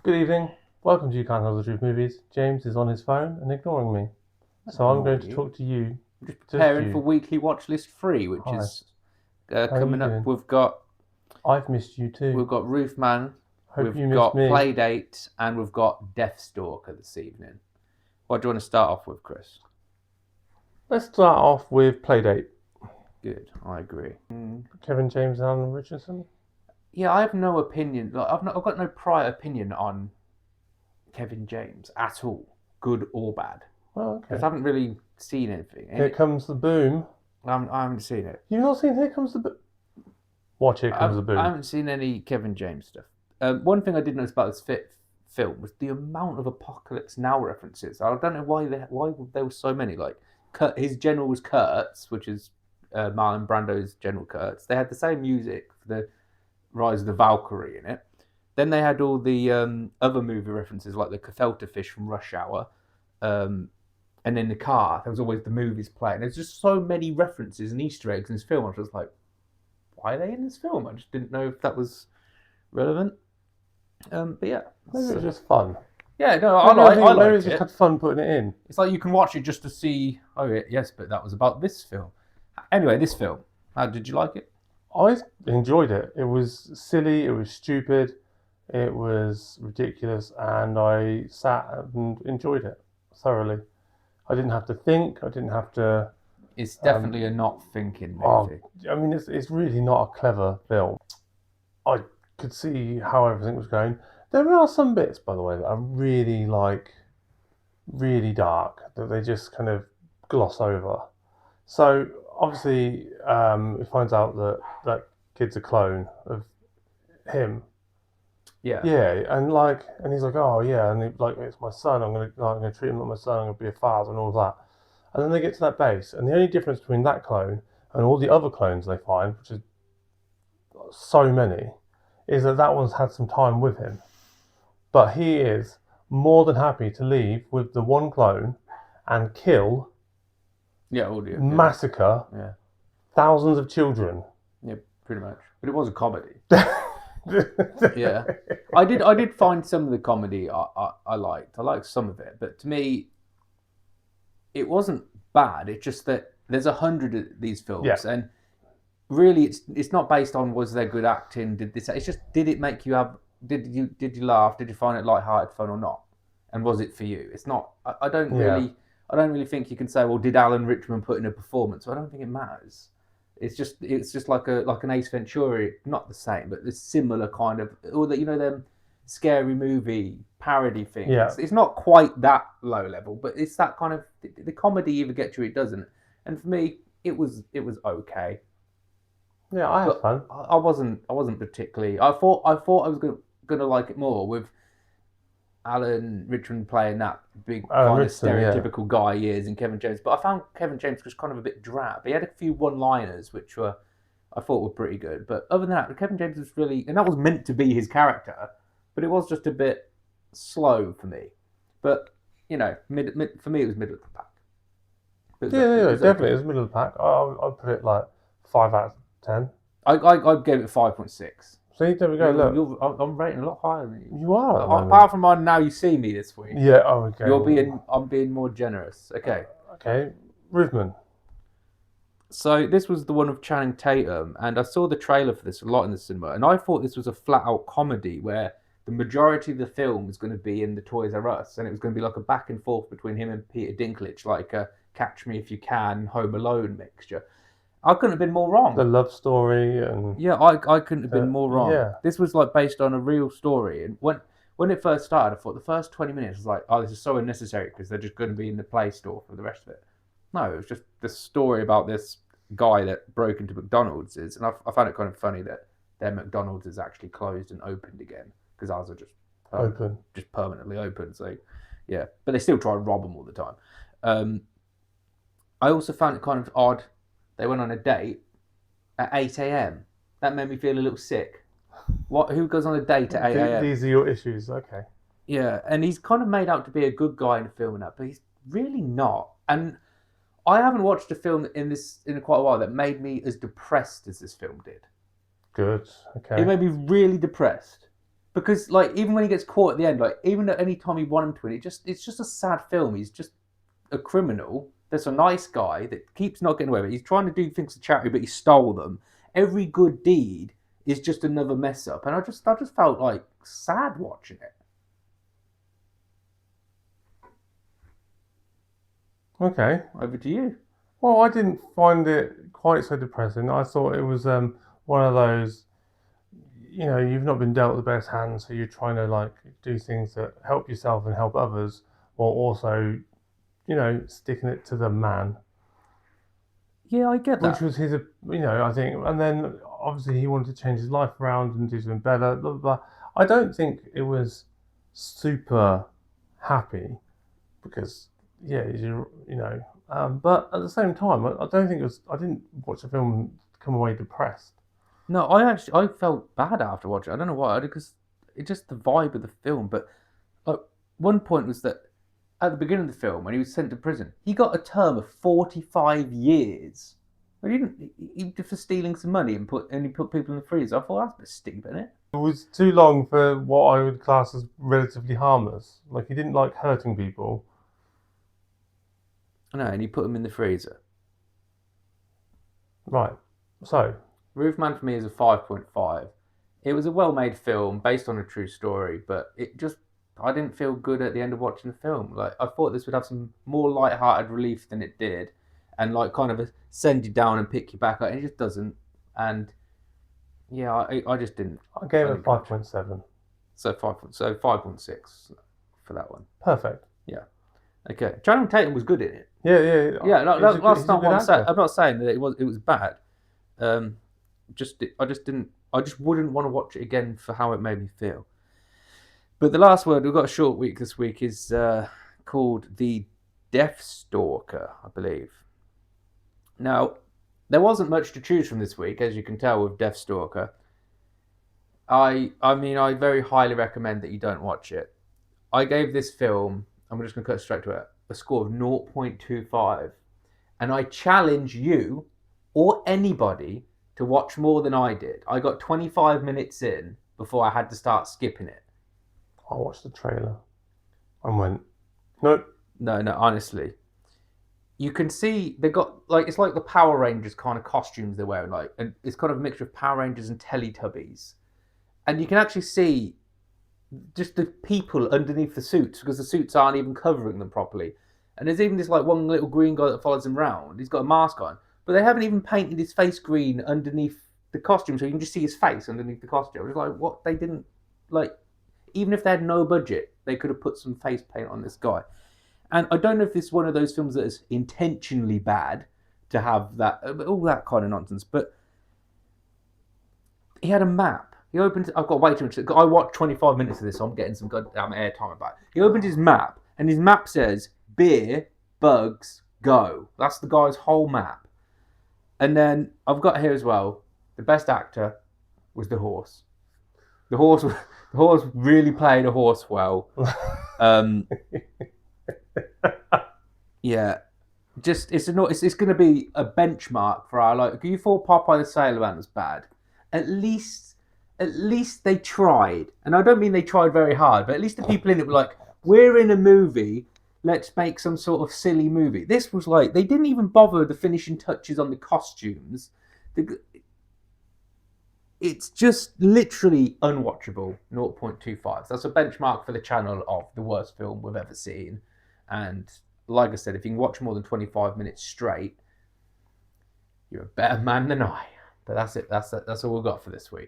Good evening. Welcome to You Can't Tell the Truth Movies. James is on his phone and ignoring me. So I'm going to talk to you. I'm just preparing for weekly Watchlist 3, which Hi. is coming up. Doing? I've missed you too. We've got Roofman, Hope we've got Playdate, and we've got Deathstalker this evening. What do you want to start off with, Chris? Let's start off with Playdate. Good, I agree. Kevin James and Alan Richardson. Yeah, I have no opinion. I've got no prior opinion on Kevin James at all, good or bad. Oh, okay. Because I haven't really seen anything. Here Comes the Boom. I haven't seen it. You've not seen Here Comes the Boom? Watch Here Comes the Boom. I haven't seen any Kevin James stuff. One thing I did notice about this film was the amount of Apocalypse Now references. I don't know why there were so many. Like his general was Kurtz, which is Marlon Brando's General Kurtz. They had the same music for the Rise of the Valkyrie in it. Then they had all the other movie references, like the Gefilte fish from Rush Hour. And in the car, there was always the movies playing. There's just so many references and Easter eggs in this film. I was just like, why are they in this film? I just didn't know if that was relevant. But yeah. Maybe it was just fun. Yeah, no, I liked it. Maybe just had fun putting it in. It's like you can watch it just to see, yes, but that was about this film. Anyway, this film. How did you like it? I enjoyed it. It was silly, it was stupid, it was ridiculous, and I sat and enjoyed it thoroughly. I didn't have to think, I didn't have to... It's definitely a not thinking movie. I mean, it's really not a clever film. I could see how everything was going. There are some bits, by the way, that are really really dark, that they just kind of gloss over. So, obviously, he finds out that that kid's a clone of him. Yeah. Yeah, and he's like, oh yeah, and it's my son. I'm gonna treat him like my son. I'm gonna be a father and all of that. And then they get to that base, and the only difference between that clone and all the other clones they find, which is so many, is that one's had some time with him. But he is more than happy to leave with the one clone and kill, massacre, thousands of children. Yeah, pretty much. But it was a comedy. Yeah, I did find some of the comedy I liked. I liked some of it, but to me, it wasn't bad. It's just that there's 100 of these films, and really, it's not based on was there good acting. Did this? It's just did it make you have? Did you laugh? Did you find it light-hearted fun or not? And was it for you? It's not. I don't really think you can say, well, did Alan Rickman put in a performance? I don't think it matters. It's just like an Ace Ventura, not the same, but the similar kind of, or that them scary movie parody thing. Yeah. It's not quite that low level, but it's that kind of the comedy either gets you, it doesn't. And for me, it was okay. Yeah, I had fun. I wasn't particularly. I thought I was gonna like it more with Alan Rickman playing that big kind of stereotypical guy he is, and Kevin James. But I found Kevin James was kind of a bit drab. He had a few one-liners which I thought were pretty good. But other than that, Kevin James was really, and that was meant to be his character, but it was just a bit slow for me. But for me, it was middle of the pack. Definitely, it was middle of the pack. I'd put it like 5 out of 10. I gave it 5.6. See, there we go. Look, I'm rating a lot higher than you. You are. Apart from mine, now you see me this week. Yeah. Oh, okay. I'm being more generous. Okay. Okay. Roofman. So this was the one of Channing Tatum, and I saw the trailer for this a lot in the cinema, and I thought this was a flat-out comedy where the majority of the film was going to be in the Toys R Us, and it was going to be like a back and forth between him and Peter Dinklage, like a Catch Me If You Can, Home Alone mixture. I couldn't have been more wrong. The love story and... Yeah, I couldn't have been more wrong. Yeah. This was like based on a real story. And when it first started, I thought the first 20 minutes was like, oh, this is so unnecessary because they're just going to be in the Play Store for the rest of it. No, it was just the story about this guy that broke into McDonald's. And I found it kind of funny that their McDonald's is actually closed and opened again because ours are just permanently open. So, yeah. But they still try and rob them all the time. I also found it kind of odd. They went on a date at 8 a.m. That made me feel a little sick. Who goes on a date at 8 a.m? These are your issues, okay. Yeah, and he's kind of made out to be a good guy in the film and that, but he's really not. And I haven't watched a film in quite a while that made me as depressed as this film did. Good, okay. It made me really depressed. because like even when he gets caught at the end, like even at any time he wanted to win, it's just a sad film. He's just a criminal that's a nice guy that keeps not getting away with it. He's trying to do things to charity, but he stole them. Every good deed is just another mess up, and I just felt like sad watching it. Okay. Over to you. Well, I didn't find it quite so depressing. I thought it was one of those, you've not been dealt the best hand, so you're trying to like do things that help yourself and help others, while also, sticking it to the man. Yeah, I get that. Which was his, I think, and then obviously he wanted to change his life around and do something better. Blah, blah, blah. I don't think it was super happy because, yeah, but at the same time, I don't think it was. I didn't watch the film and come away depressed. No, I felt bad after watching it. I don't know why, because it's just the vibe of the film. But like one point was that at the beginning of the film, when he was sent to prison, he got a term of 45 years. But he for stealing some money and he put people in the freezer. I thought that's a bit steep, isn't it? It was too long for what I would class as relatively harmless. Like he didn't like hurting people. I know, and he put them in the freezer. Right. So Roofman for me is a 5.5. It was a well-made film based on a true story, but I didn't feel good at the end of watching the film. Like I thought this would have some more light-hearted relief than it did, and like kind of send you down and pick you back up. It just doesn't. And yeah, I just didn't. I gave it 5.7. So 5.6 for that one. Perfect. Yeah. Okay. Channing Tatum was good in it. Yeah. Yeah. That's not what I'm saying. I'm not saying that it was bad. I just wouldn't want to watch it again for how it made me feel. But the last word, we've got a short week this week, is called the Deathstalker, I believe. Now, there wasn't much to choose from this week, as you can tell with Deathstalker. I mean, I very highly recommend that you don't watch it. I gave this film, I'm just going to cut straight to it, a score of 0.25. And I challenge you or anybody to watch more than I did. I got 25 minutes in before I had to start skipping it. I watched the trailer and went, nope. No, honestly. You can see they got, like, it's like the Power Rangers kind of costumes they're wearing, like, and it's kind of a mixture of Power Rangers and Teletubbies. And you can actually see just the people underneath the suits because the suits aren't even covering them properly. And there's even this, like, one little green guy that follows them around. He's got a mask on. But they haven't even painted his face green underneath the costume, so you can just see his face underneath the costume. It's like, what? They didn't, like, even if they had no budget, they could have put some face paint on this guy. And I don't know if this is one of those films that is intentionally bad to have that, all that kind of nonsense, but he had a map. He opened, I've got way too much, I watched 25 minutes of this, so I'm getting some goddamn airtime about it. He opened his map, and his map says, beer, bugs, go. That's the guy's whole map. And then I've got here as well, the best actor was the horse. The horse really played a horse well. Yeah, just it's going to be a benchmark for our, like. You thought Popeye the Sailor Man was bad. At least they tried, and I don't mean they tried very hard, but at least the people in it were like, we're in a movie. Let's make some sort of silly movie. This was like, they didn't even bother the finishing touches on the costumes. It's just literally unwatchable. 0.25. That's a benchmark for the channel of the worst film we've ever seen. And like I said, if you can watch more than 25 minutes straight, you're a better man than I. But that's it. That's all we've got for this week.